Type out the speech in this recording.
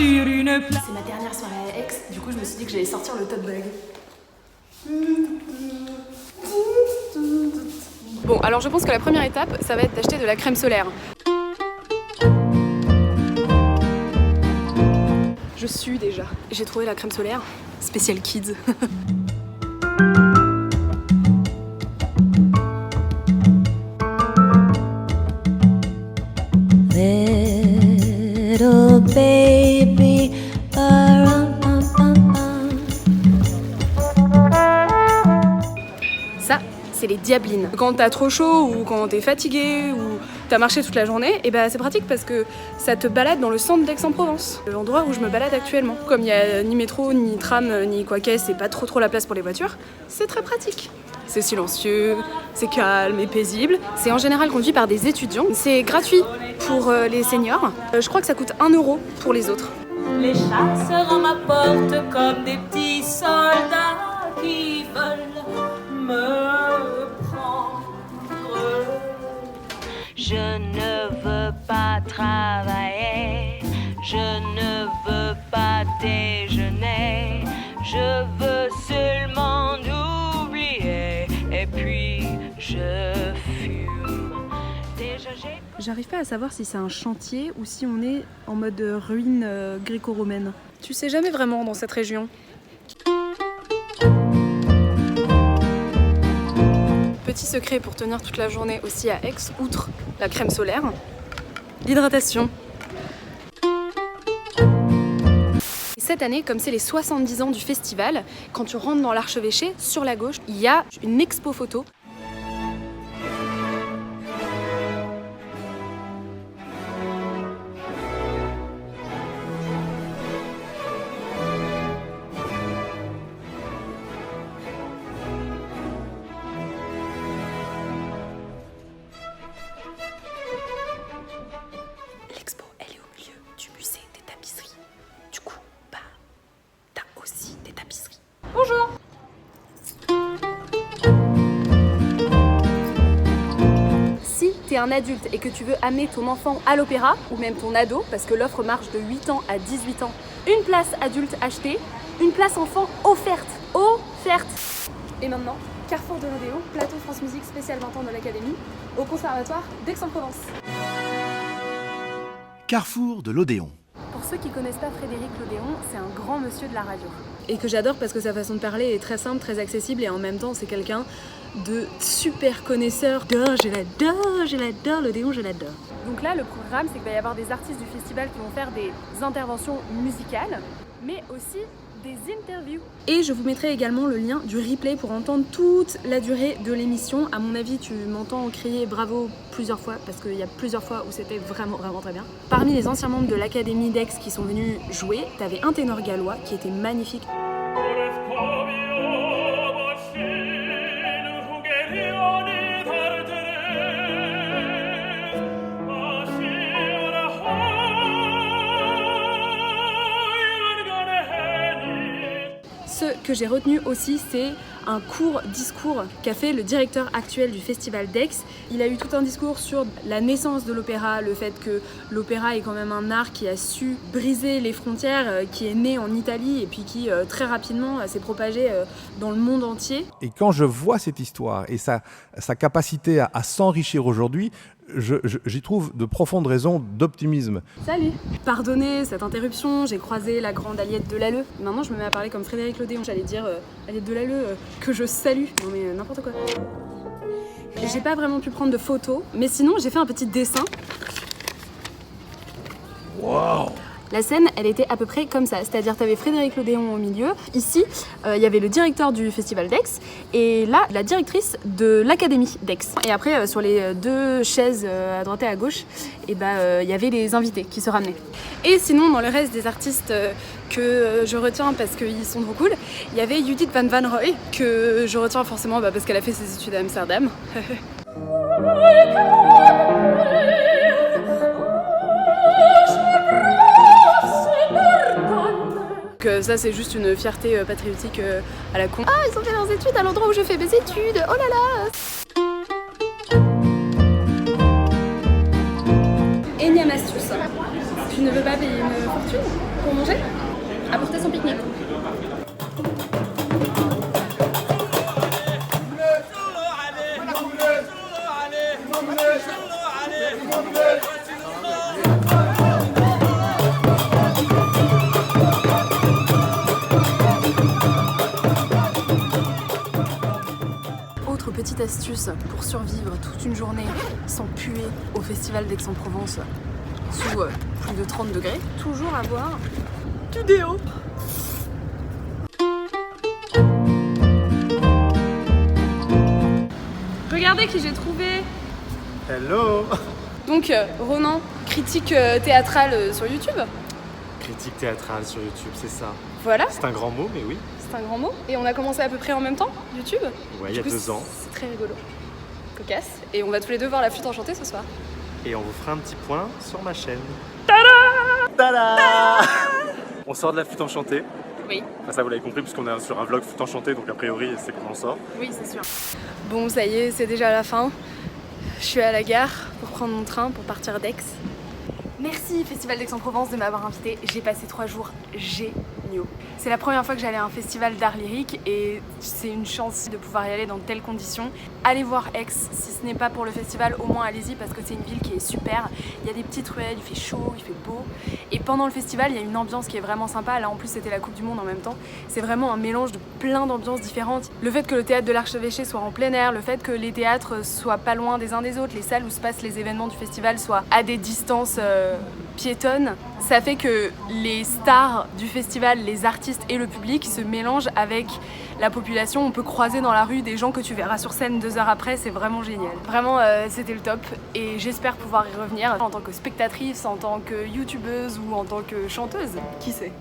sur une plage. C'est ma dernière soirée à Aix, du coup je me suis dit que j'allais sortir le tote bag. Bon, alors je pense que la première étape, ça va être d'acheter de la crème solaire. Je sue déjà. J'ai trouvé la crème solaire, spécial kids. Little baby, Ça, c'est les diablines. Quand t'as trop chaud ou quand t'es fatigué ou t'as marché toute la journée, et bah c'est pratique parce que ça te balade dans le centre d'Aix-en-Provence, l'endroit où je me balade actuellement. Comme il y a ni métro, ni tram, ni quoi qu'est-ce, et pas trop la place pour les voitures, c'est très pratique. C'est silencieux, c'est calme et paisible. C'est en général conduit par des étudiants. C'est gratuit pour les seniors. Je crois que ça coûte 1 € pour les autres. Les chasseurs à ma porte comme des petits soldats qui veulent me prendre. Je ne veux pas travailler, je ne veux pas déjeuner, je veux seulement oublier, et puis je fume. Déjà j'ai... J'arrive pas à savoir si c'est un chantier ou si on est en mode ruine gréco-romaine. Tu sais jamais vraiment dans cette région. Petit secret pour tenir toute la journée aussi à Aix, outre la crème solaire, l'hydratation. Cette année, comme c'est les 70 ans du festival, quand tu rentres dans l'archevêché, sur la gauche, il y a une expo photo. L'expo, elle est au milieu du musée des tapisseries. Du coup, bah, t'as aussi des tapisseries. Bonjour! Si t'es un adulte et que tu veux amener ton enfant à l'opéra, ou même ton ado, parce que l'offre marche de 8 ans à 18 ans, une place adulte achetée, une place enfant offerte. Offerte! Et maintenant, Carrefour de l'Odéon, plateau France Musique spécial 20 ans de l'Académie, au Conservatoire d'Aix-en-Provence. Carrefour de l'Odéon. Pour ceux qui connaissent pas Frédéric Lodéon, c'est un grand monsieur de la radio. Et que j'adore parce que sa façon de parler est très simple, très accessible et en même temps c'est quelqu'un de super connaisseur. Je l'adore, Lodéon, je l'adore. Donc là, le programme, c'est qu'il va y avoir des artistes du festival qui vont faire des interventions musicales, mais aussi des interviews. Et je vous mettrai également le lien du replay pour entendre toute la durée de l'émission. À mon avis, tu m'entends crier bravo plusieurs fois parce qu'il y a plusieurs fois où c'était vraiment très bien. Parmi les anciens membres de l'Académie d'Aix qui sont venus jouer, t'avais un ténor gallois qui était magnifique. Ce que j'ai retenu aussi, c'est un court discours qu'a fait le directeur actuel du Festival d'Aix. Il a eu tout un discours sur la naissance de l'opéra, le fait que l'opéra est quand même un art qui a su briser les frontières, qui est né en Italie et puis qui très rapidement s'est propagé dans le monde entier. Et quand je vois cette histoire et sa capacité à s'enrichir aujourd'hui, j'y trouve de profondes raisons d'optimisme. Salut! Pardonnez cette interruption, j'ai croisé la grande Aliette Delalleux. Maintenant je me mets à parler comme Frédéric Lodéon. J'allais dire Aliette Delalleux que je salue. Non mais n'importe quoi. J'ai pas vraiment pu prendre de photos, mais sinon j'ai fait un petit dessin. Waouh! La scène, elle était à peu près comme ça, c'est-à-dire tu avais Frédéric Lodéon au milieu, ici il y avait le directeur du Festival d'Aix et là la directrice de l'Académie d'Aix. Et après sur les deux chaises à droite et à gauche, et il y avait les invités qui se ramenaient. Et sinon dans le reste des artistes que je retiens parce qu'ils sont trop cool, il y avait Judith Van Wanrooij que je retiens forcément parce qu'elle a fait ses études à Amsterdam. Donc ça c'est juste une fierté patriotique à la con. Ah, ils ont fait leurs études à l'endroit où je fais mes études, oh là là. Énième astuce, tu ne veux pas payer une fortune pour pour manger, apporter son pique-nique. Autre petite astuce pour survivre toute une journée sans puer au festival d'Aix-en-Provence sous plus de 30 degrés, toujours avoir du déo. Regardez qui j'ai trouvé. Hello. Donc Ronan, critique théâtrale sur YouTube. Critique théâtrale sur YouTube, c'est ça. Voilà, C'est un grand mot, mais oui. c'est un grand mot. Et on a commencé à peu près en même temps, YouTube. Ouais, il y a Du coup, 2 ans. C'est très rigolo. Cocasse. Et on va tous les deux voir la flûte enchantée ce soir. Et on vous fera un petit point sur ma chaîne. Tada. On sort de la flûte enchantée. Oui. Enfin, ça vous l'avez compris puisqu'on est sur un vlog flûte enchantée, donc a priori c'est comment on sort. Oui, c'est sûr. Bon, ça y est, c'est déjà la fin. Je suis à la gare pour prendre mon train pour partir d'Aix. Merci Festival d'Aix-en-Provence de m'avoir invité. J'ai passé 3 jours géniaux. C'est la première fois que j'allais à un festival d'art lyrique et c'est une chance de pouvoir y aller dans de telles conditions. Allez voir Aix, si ce n'est pas pour le festival, au moins allez-y parce que c'est une ville qui est super. Il y a des petites ruelles, il fait chaud, il fait beau. Et pendant le festival, il y a une ambiance qui est vraiment sympa. Là en plus c'était la Coupe du Monde en même temps. C'est vraiment un mélange de plein d'ambiances différentes. Le fait que le théâtre de l'Archevêché soit en plein air, le fait que les théâtres soient pas loin des uns des autres, les salles où se passent les événements du festival soient à des distances piétonnes, ça fait que les stars du festival, les artistes et le public se mélangent avec la population. On peut croiser dans la rue des gens que tu verras sur scène 2 heures après, c'est vraiment génial. Vraiment, c'était le top et j'espère pouvoir y revenir en tant que spectatrice, en tant que youtubeuse ou en tant que chanteuse, qui sait.